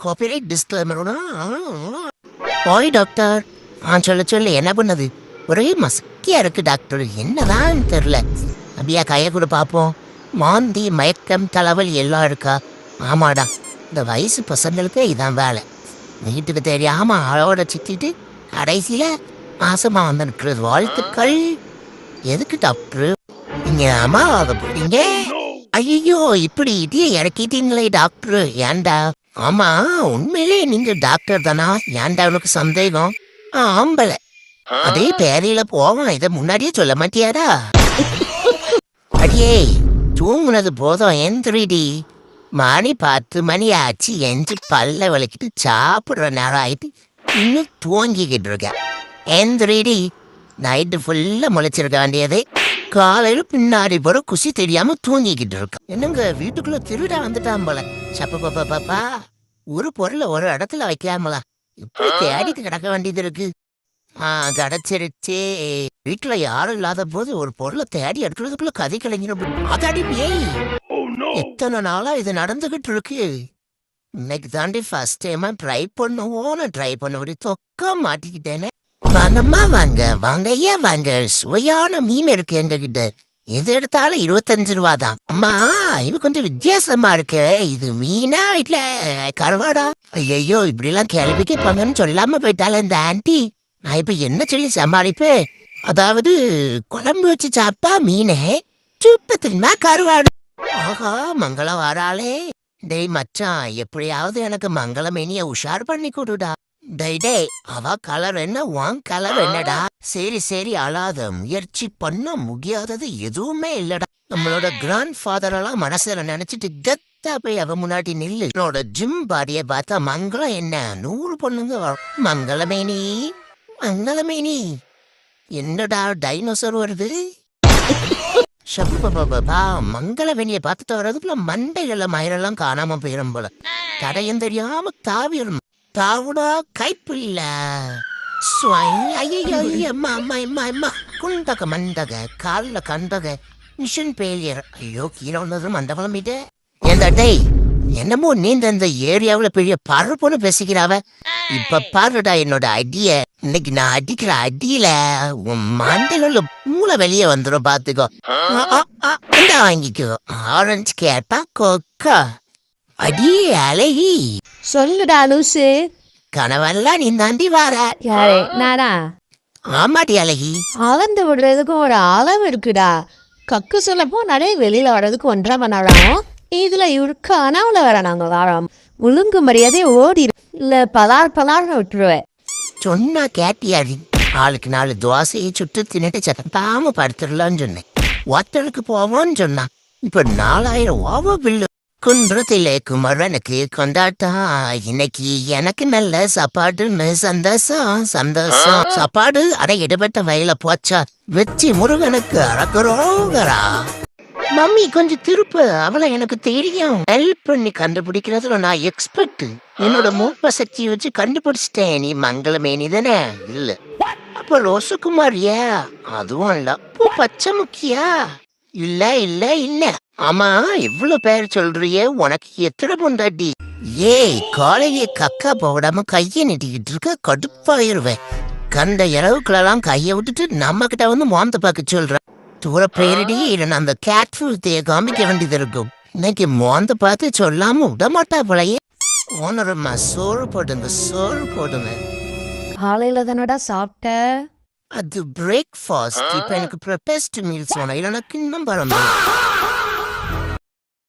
Copyright disclaimer. ஓய் doctor. சொல்லு என்ன பண்ணது? ஒரே மஸ்கியா இருக்கு டாக்டர், என்னதான் தெரியல. அப்படியா கையை கூட பார்ப்போம். மாந்தி மயக்கம் தலைவலி எல்லாம் இருக்கா? ஆமாடா, இந்த வயசு பசங்களுக்கு இதான் வேலை. வீட்டுக்கு தெரியாம ஆளோட சித்திட்டு கடைசியில மாசமா வந்து நிற்கிறது. வாழ்த்துக்கள். எதுக்கு டாக்டர் நீங்க அம்மா அதை போறீங்க? ஐயோ, இப்படி இதையே இறக்கிட்டீங்களே டாக்டர், ஏன்டா? ஆமா, உண்மையிலே நீங்க டாக்டர் தானா? ஏன்டா உனக்கு சந்தேகம்? ஆம்பள அதே பேரையில போவோம், இதை முன்னாடியே சொல்ல மாட்டியாடா? அடியே, தூங்குனது போதும், எந்திரிடி. மணி 10 மணி ஆச்சு. எந்த பல்ல விளக்கிட்டு சாப்பிடுற நேரம் ஆயிட்டு இன்னும் தூங்கிக்கிட்டு இருக்க. எந்திரிடி. நைட்டு ஃபுல்லா முளைச்சிருக்க வேண்டியது, காலையில பின்னாடி போற குசி தெரியாம தூங்கிக்கிட்டு இருக்க. என்னங்க வீட்டுக்குள்ள திருடா வந்துட்டான் போல. சப்ப பாப்பா, ஒரு பொருளை ஒரு இடத்துல வைக்காமலா இப்படி தேடிட்டு கிடக்க வேண்டியது இருக்கு. கிடைச்சிருச்சு. வீட்டுல யாரும் இல்லாத போது ஒரு பொருளை தேடி எடுக்கிறதுக்குள்ள கதை கலைஞர் அதாடி பேய். எத்தனை நாளா இது நடந்துகிட்டு இருக்கு. இன்னைக்கு தாண்டி ஃபர்ஸ்ட் டைமா ட்ரை பண்ணுவோன்னு ட்ரை பண்ண ஒரு தொக்க மாட்டிக்கிட்டேனே. வாங்கம்மா வாங்க, வாங்க ஐயா வாங்க. சுவையான மீன் இருக்கு எங்க கிட்ட. எது எடுத்தாலும் 25 ரூபா தான். அம்மா, இது கொஞ்சம் வித்தியாசமா இருக்கு. இது மீனா இல்ல கருவாடா? ஐயோ, இப்படி எல்லாம் கேள்வி கேட்பாங்கன்னு சொல்லாம போயிட்டால இந்த ஆன்டி. நான் இப்ப என்ன சொல்லி சமாளிப்பேன்? அதாவது குழம்பு வச்சு சாப்பிட்டா மீனே, சூப்ப தெரியுமா கருவாடு. ஆஹா, மங்களம் வராளே. டேய் மச்சான், எப்படியாவது எனக்கு மங்களமேனிய உஷார் பண்ணி கொடுடா. டே, அவ கலர் என்ன, உன் கலர் என்னடா? சரி அழாத. முயற்சி பண்ண முடியாதது எதுவுமே இல்லடா. நம்மளோட கிராண்ட் ஃபாதர் எல்லாம் மனசுல நினைச்சிட்டு கெத்தா போய் அவ முன்னாடி நில்லு. என்னோட ஜிம் பாடிய பார்த்தா மங்களம் என்ன 100 பொண்ணுங்க வரும். மங்களமேனி என்னடா டைனோசர் வருது? மங்களவேணியை பார்த்துட்டு வர்றதுக்குள்ள மண்டைகள மயிரெல்லாம் காணாம போயிடும் போல. தடையும் தெரியாம தாவிடும். தாவுடா கைப்பில்ல. குண்டக மண்டக கால்ல கண்டக மிஷன் பேலியர். ஐயோ, கீழே வந்ததும் அந்த கிளம்பிட்டு. ஏண்டா டேய், என்னமோ நீந்த இந்த ஏரியாவுல பெரிய பருப்புன்னு பேசிக்கிறாவ. இப்ப பாருடா என்னோட அடிய. இன்னைக்கு நான் அடிக்கிற அடியில உன் மண்டையில மூளை வெளியே வந்துடும் பாத்துக்கோ. வாங்கிக்கோ. ஆரஞ்சு கேட்டா கொக்கா. அடி அழகி. சொல்லுடா லூசு. கனவெல்லாம் நீ தாண்டி வார. யாரே நானா? ஆமாடி அழகி. அளந்து விடுறதுக்கும் ஒரு அளவு இருக்குடா. கக்கு சொல்லப்போ நடை வெளியில வர்றதுக்கு 1.5 மணி நேரம். இதுல இவருக்கு அனாவுல வர நாங்க வாரம். ஒழுங்கு மரியாதை ஓடி இல்ல பலார்னு விட்டுருவேன். சொன்னா கேட்டியாடி. ஆளுக்கு 4 தோசையை சுட்டு தின்னுட்டு சத்தாம படுத்துடலான்னு சொன்னேன். ஒத்தலுக்கு போவோன்னு சொன்னா இப்ப 4000 ஓவ பில்லு. குன்றத்திலே குமரனுக்கு கொண்டாட்டம். இன்னைக்கு எனக்கு நல்ல சாப்பாடுன்னு சந்தோஷம். சாப்பாடு அரை இடப்பட்ட வயல போச்சா வெச்சி முருகனுக்கு அறக்குறோங்கரா. மம்மி கொஞ்சம் திருப்பு, அவளை எனக்கு தெரியும். ஹெல்ப் பண்ணி கண்டுபிடிக்கிறதுல நான் எக்ஸ்பர்ட். என்னோட மூப்ப சக்தியை வச்சு கண்டுபிடிச்சிட்டேன். நீ மங்களமேனி தானே? இல்ல அப்ப ரோசகுமாரியா? அதுவும் இல்ல. பச்சை முக்கியா? இல்ல. ஆமா, இவ்வளவு பேர் சொல்றியே, உனக்கு எத்தனை பொண்டாட்டி? ஏய், காலையே கக்கா போடாம கைய நீட்டிக்கிட்டு இருக்க, கடுப்பாயிருவேன். கண்ட இரவுக்குள்ளெல்லாம் கைய விட்டுட்டு நம்ம கிட்ட வந்து மோந்த பார்க்க சொல்ற. தூர பேரடி, இல்ல அந்த கேட் ஃபுல்த்தைய காமிக்க வேண்டியது இருக்கும். இன்னைக்கு மோந்த பார்த்து சொல்லாம விட மாட்டா போலயே. ஓனரம்மா சோறு போடுங்க. காலையில தானடா சாப்பிட்ட? அது பிரேக்ஃபாஸ்ட். இப்ப எனக்கு ப்ரிப்பேர்ட் மீல்ஸ் வேணும், இல்லைன்னா கிண்ணம் பரம்.